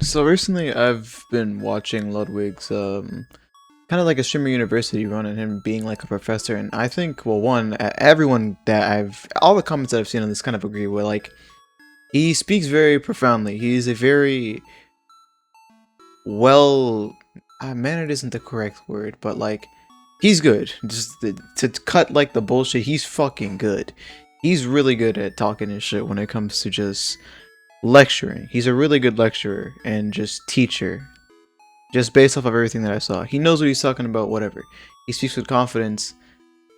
So recently I've been watching Ludwig's kind of like a streamer university run and him being like a professor, and I think, well, everyone that all the comments that I've seen on this kind of agree with, like, he speaks very profoundly. He's a very well mannered isn't the correct word, but like he's good. To cut like the bullshit, he's fucking good. He's really good at talking and shit when it comes to just lecturing. He's a really good lecturer and just teacher. Just based off of everything that I saw. He knows what he's talking about, whatever. He speaks with confidence.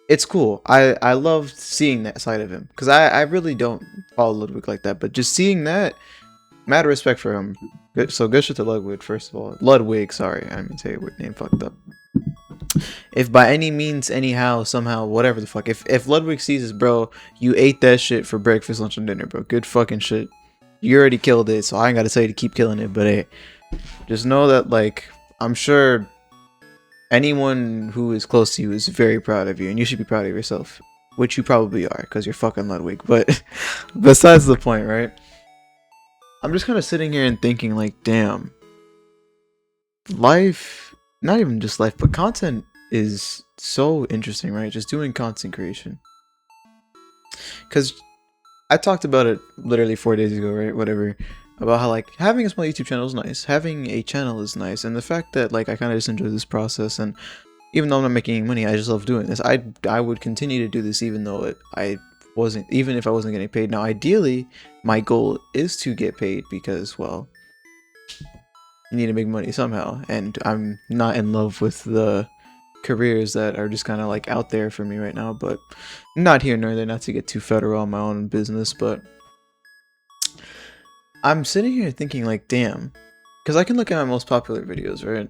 It's cool. I loved seeing that side of him. Because I really don't follow Ludwig like that. But just seeing that, mad respect for him. So good shit to Ludwig, first of all. Ludwig, sorry. I mean, say your name fucked up. If by any means, anyhow, somehow, whatever the fuck. If Ludwig sees this, bro, you ate that shit for breakfast, lunch, and dinner, bro. Good fucking shit. You already killed it, so I ain't gotta say to keep killing it, but hey. Just know that, like, I'm sure anyone who is close to you is very proud of you, and you should be proud of yourself. Which you probably are, because you're fucking Ludwig. But besides the point, right? I'm just kind of sitting here and thinking, like, damn. Life, not even just life, but content is so interesting, right? Just doing content creation. Because I talked about it literally 4 days ago, right? Whatever. About how, like, having a small YouTube channel is nice, having a channel is nice, and the fact that, like, I kind of just enjoy this process, and even though I'm not making any money, I just love doing this. I would continue to do this even though even if I wasn't getting paid. Now, ideally, my goal is to get paid because, well, you need to make money somehow, and I'm not in love with the careers that are just kind of, like, out there for me right now, but not here nor there, not to get too federal on my own business, but I'm sitting here thinking, like, damn, because I can look at my most popular videos, right?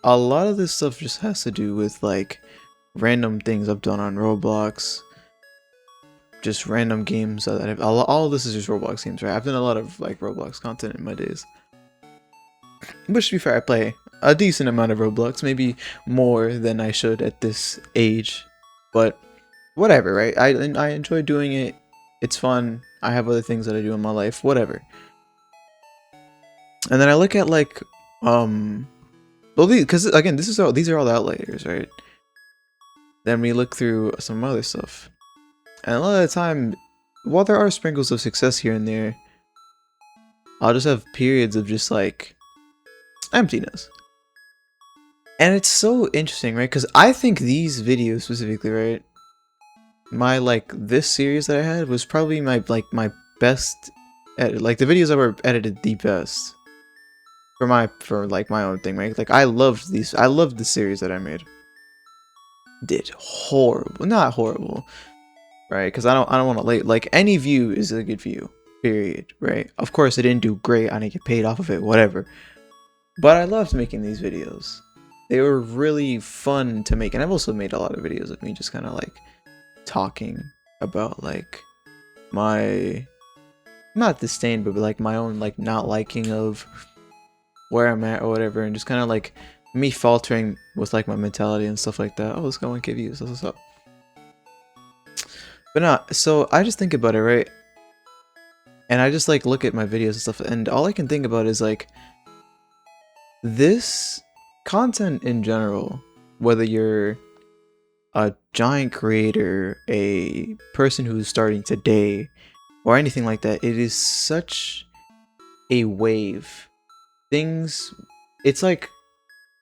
A lot of this stuff just has to do with, like, random things I've done on Roblox, just random games that all of this is just Roblox games, right? I've done a lot of, like, Roblox content in my days. But to be fair, I play a decent amount of Roblox, maybe more than I should at this age, but whatever, right? I enjoy doing it. It's fun. I have other things that I do in my life, whatever. And then I look at, like, well, because again, these are all the outliers, right? Then we look through some other stuff, and a lot of the time, while there are sprinkles of success here and there, I'll just have periods of just, like, emptiness. And it's so interesting, right? Because I think these videos specifically, right? This series that I had was probably my best edit. Like, the videos that were edited the best for my own thing, right? Like, I loved the series that I made. Did horrible, not horrible, right? Because I don't want to like any view is a good view, period, right? Of course, I didn't do great. I didn't get paid off of it, whatever. But I loved making these videos. They were really fun to make, and I've also made a lot of videos of me just kind of, like, talking about, like, my not disdain, but like my own, like, not liking of where I'm at or whatever, and just kind of, like, me faltering with, like, my mentality and stuff like that. Oh, let's go 1K views. What's up? But not. So I just think about it, right? And I just, like, look at my videos and stuff, and all I can think about is, like, this content in general, whether you're a giant creator, a person who's starting today, or anything like that, it is such a wave. It's like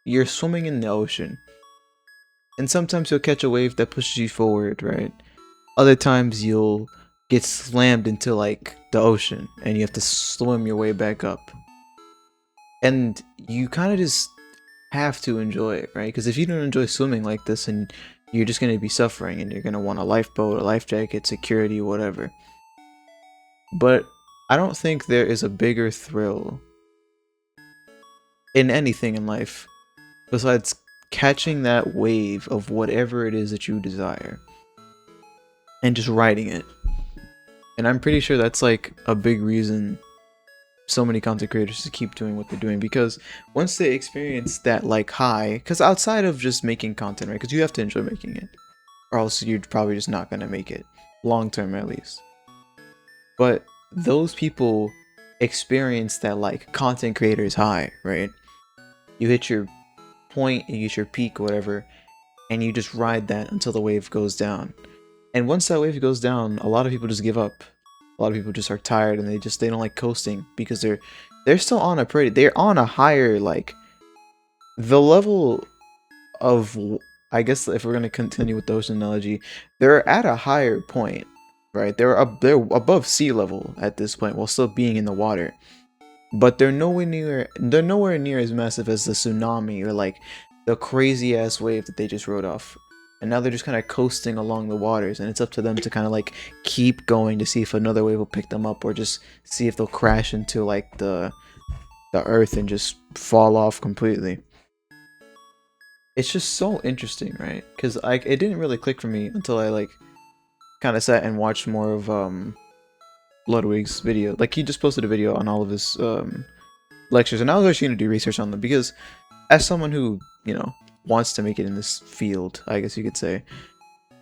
you're swimming in the ocean, and sometimes you'll catch a wave that pushes you forward, right? Other times you'll get slammed into, like, the ocean, and you have to swim your way back up. And you kind of just have to enjoy it, right? Because if you don't enjoy swimming like this, and you're just going to be suffering, and you're going to want a lifeboat, a life jacket, security, whatever. But I don't think there is a bigger thrill in anything in life besides catching that wave of whatever it is that you desire and just riding it. And I'm pretty sure that's, like, a big reason so many content creators just keep doing what they're doing, because once they experience that, like, high, because outside of just making content, right, because you have to enjoy making it, or else you're probably just not going to make it long term, at least. But those people experience that like content creators high, right? You hit your point, you get your peak, whatever, and you just ride that until the wave goes down. And once that wave goes down, a lot of people just give up. A lot of people just are tired and they don't like coasting because they're still on a they're on a higher like the level of, I guess if we're gonna continue with the ocean analogy, they're at a higher point, right? They're above sea level at this point while still being in the water. But they're nowhere near as massive as the tsunami or like the crazy ass wave that they just rode off. And now they're just kind of coasting along the waters, and it's up to them to kind of like keep going to see if another wave will pick them up, or just see if they'll crash into like the earth and just fall off completely. It's just so interesting, right? Because like it didn't really click for me until I like kind of sat and watched more of Ludwig's video. Like he just posted a video on all of his lectures, and I was actually gonna do research on them because as someone who, you know, wants to make it in this field, I guess you could say,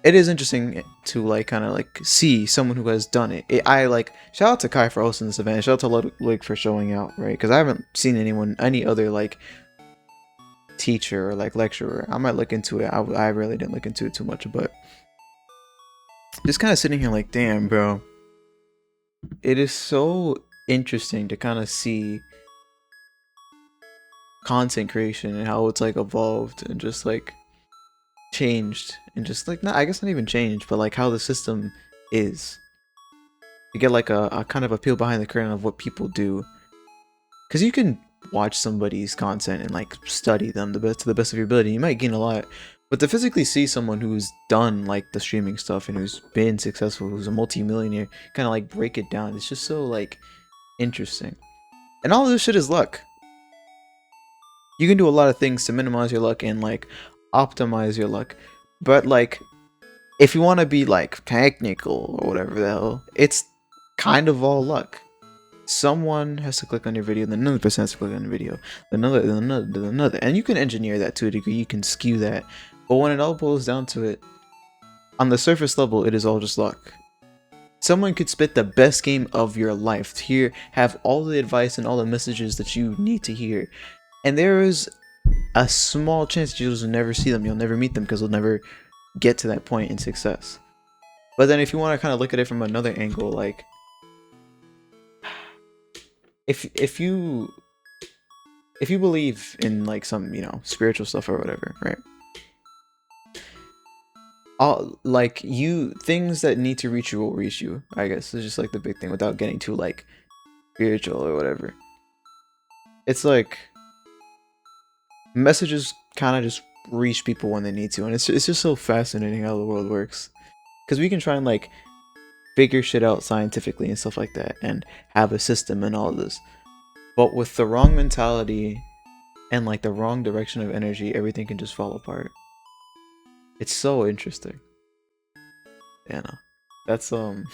it is interesting to like kind of like see someone who has done it. I like shout out to Kai for hosting this event. Shout out to Ludwig for showing out, right? Because I haven't seen any other like teacher or like lecturer. I might look into it. I really didn't look into it too much, but just kind of sitting here like, damn, bro. It is so interesting to kind of see content creation and how it's like evolved and just like changed and just like not, I guess not even changed, but like how the system is. You get like a kind of a peel behind the curtain of what people do, because you can watch somebody's content and like study them to the best of your ability. You might gain a lot, but to physically see someone who's done like the streaming stuff and who's been successful, who's a multi-millionaire, kind of like break it down, it's just so like interesting. And all of this shit is luck. You can do a lot of things to minimize your luck and like optimize your luck, but like if you want to be like technical or whatever the hell, it's kind of all luck. Someone has to click on your video, then another person has to click on the video, then another, and you can engineer that to a degree. You can skew that, but when it all boils down to it, on the surface level, it is all just luck. Someone could spit the best game of your life to hear, have all the advice and all the messages that you need to hear, and there is a small chance you'll just never see them. You'll never meet them because they'll never get to that point in success. But then if you want to kind of look at it from another angle, like if you believe in like some, you know, spiritual stuff or whatever, right? All like things that need to reach you will reach you, I guess. It's just like the big thing without getting too like spiritual or whatever. It's like messages kind of just reach people when they need to, and it's just so fascinating how the world works, because we can try and like figure shit out scientifically and stuff like that and have a system and all of this, but with the wrong mentality and like the wrong direction of energy, everything can just fall apart. It's so interesting. Yeah, no, that's all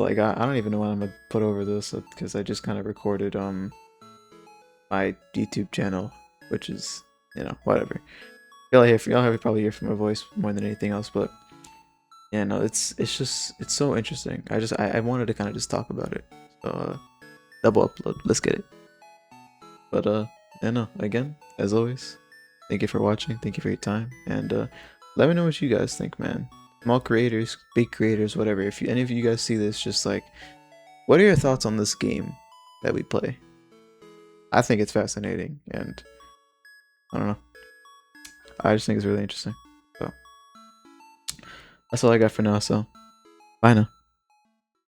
I got. I don't even know what I'm gonna put over this because I just kind of recorded my YouTube channel, which is, you know, whatever. Y'all probably hear from my voice more than anything else, but yeah, no, it's so interesting. I wanted to kind of just talk about it. So double upload, let's get it. But yeah, no, again, as always, thank you for watching, thank you for your time, and let me know what you guys think, man. Small creators, big creators, whatever. If any of you guys see this, just like, what are your thoughts on this game that we play? I think it's fascinating, and I don't know. I just think it's really interesting. So that's all I got for now. So bye now.